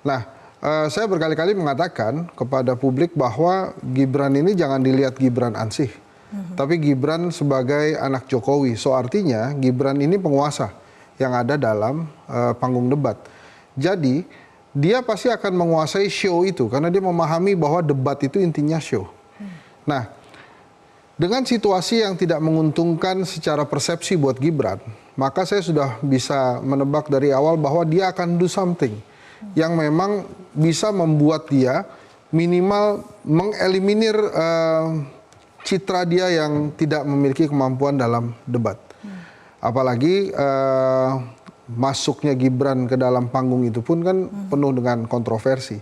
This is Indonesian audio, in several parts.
Nah, saya berkali-kali mengatakan kepada publik bahwa Gibran ini jangan dilihat Gibran ansih, tapi Gibran sebagai anak Jokowi. So artinya Gibran ini penguasa yang ada dalam panggung debat. Jadi dia pasti akan menguasai show itu karena dia memahami bahwa debat itu intinya show. Nah, dengan situasi yang tidak menguntungkan secara persepsi buat Gibran, maka saya sudah bisa menebak dari awal bahwa dia akan do something yang memang bisa membuat dia minimal mengeliminir citra dia yang tidak memiliki kemampuan dalam debat. Apalagi masuknya Gibran ke dalam panggung itu pun kan penuh dengan kontroversi.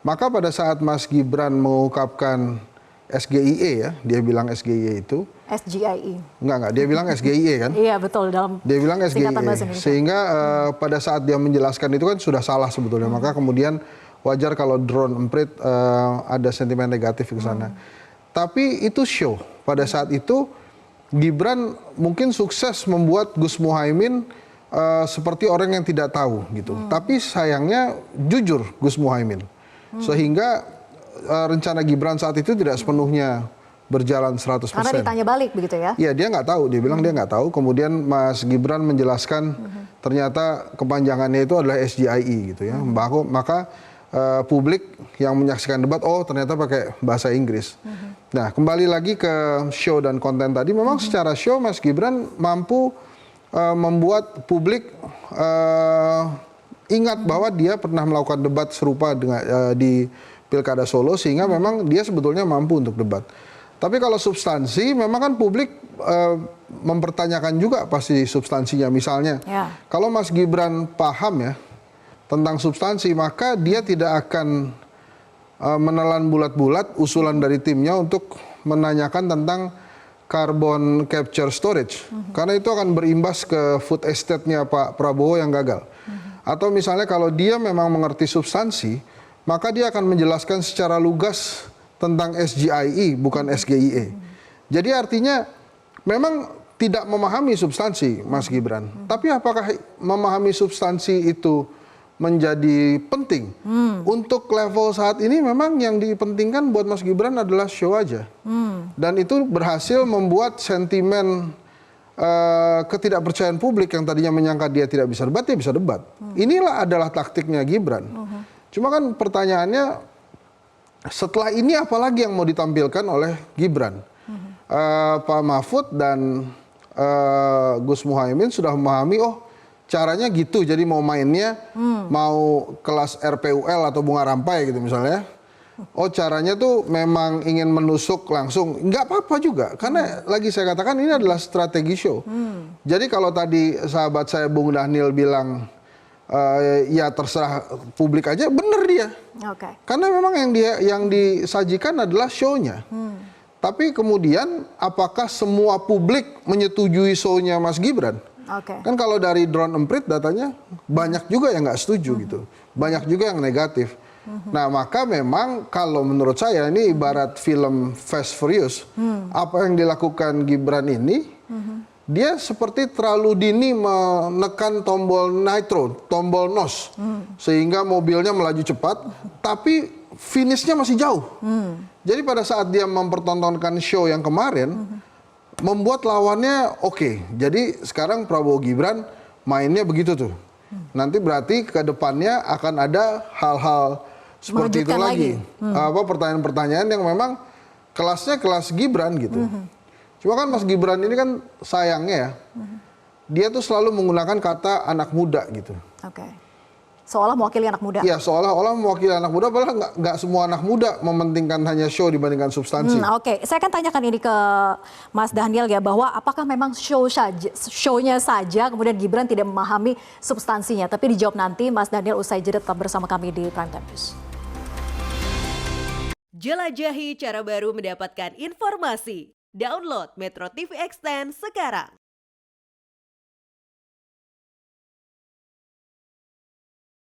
Maka pada saat Mas Gibran mengungkapkan SGIE ya, dia bilang SGIE itu. SGIE. Enggak, dia bilang SGIE kan? Iya betul, dalam dia bilang SGIE. Sehingga pada saat dia menjelaskan itu kan sudah salah sebetulnya. Maka kemudian wajar kalau drone emprit ada sentimen negatif ke sana. Tapi itu show. Pada saat itu Gibran mungkin sukses membuat Gus Muhaimin seperti orang yang tidak tahu gitu. Tapi sayangnya jujur Gus Muhaimin. Sehingga rencana Gibran saat itu tidak sepenuhnya berjalan 100%. Karena ditanya balik begitu ya? Iya, dia nggak tahu. Dia bilang dia nggak tahu. Kemudian Mas Gibran menjelaskan ternyata kepanjangannya itu adalah SGIE gitu ya. Maka publik yang menyaksikan debat, oh ternyata pakai bahasa Inggris. Nah, kembali lagi ke show dan konten tadi. Memang secara show Mas Gibran mampu membuat publik ingat bahwa dia pernah melakukan debat serupa dengan di Pilkada Solo, sehingga memang dia sebetulnya mampu untuk debat. Tapi kalau substansi, memang kan publik mempertanyakan juga pasti substansinya. Misalnya, kalau Mas Gibran paham ya tentang substansi, maka dia tidak akan menelan bulat-bulat usulan dari timnya untuk menanyakan tentang carbon capture storage. Karena itu akan berimbas ke food estate-nya Pak Prabowo yang gagal. Atau misalnya kalau dia memang mengerti substansi, maka dia akan menjelaskan secara lugas tentang SGIE, bukan SGIE. Jadi artinya memang tidak memahami substansi Mas Gibran. Tapi apakah memahami substansi itu menjadi penting? Untuk level saat ini memang yang dipentingkan buat Mas Gibran adalah show aja. Dan itu berhasil membuat sentimen ketidakpercayaan publik yang tadinya menyangka dia tidak bisa debat, dia bisa debat. Inilah adalah taktiknya Gibran. Cuma kan pertanyaannya, setelah ini apalagi yang mau ditampilkan oleh Gibran? Pak Mahfud dan Gus Muhaimin sudah memahami, oh caranya gitu, jadi mau mainnya, mau kelas RPUL atau bunga rampai gitu misalnya. Oh caranya tuh memang ingin menusuk langsung, nggak apa-apa juga. Karena lagi saya katakan ini adalah strategi show. Jadi kalau tadi sahabat saya Bung Daniel bilang, ya terserah publik aja, bener dia. Karena memang yang disajikan adalah show-nya. Tapi kemudian apakah semua publik menyetujui show-nya Mas Gibran? Kan kalau dari drone emprit datanya banyak juga yang nggak setuju gitu. Banyak juga yang negatif. Nah maka memang kalau menurut saya ini ibarat film Fast Furious. Apa yang dilakukan Gibran ini, dia seperti terlalu dini menekan tombol nitro, tombol NOS. Sehingga mobilnya melaju cepat, tapi finishnya masih jauh. Jadi pada saat dia mempertontonkan show yang kemarin, membuat lawannya oke. Jadi sekarang Prabowo Gibran mainnya begitu tuh. Nanti berarti ke depannya akan ada hal-hal seperti itu lagi. Pertanyaan-pertanyaan yang memang kelasnya kelas Gibran gitu. Cuma kan Mas Gibran ini kan sayangnya ya, dia tuh selalu menggunakan kata anak muda gitu. Seolah mewakili anak muda. Iya, seolah-olah mewakili anak muda, padahal nggak semua anak muda mementingkan hanya show dibandingkan substansi. Saya akan tanyakan ini ke Mas Daniel ya, bahwa apakah memang show-nya saja, kemudian Gibran tidak memahami substansinya. Tapi dijawab nanti, Mas Daniel usai jeda, tetap bersama kami di Prime Time News. Jelajahi cara baru mendapatkan informasi. Download Metro TV Extend sekarang.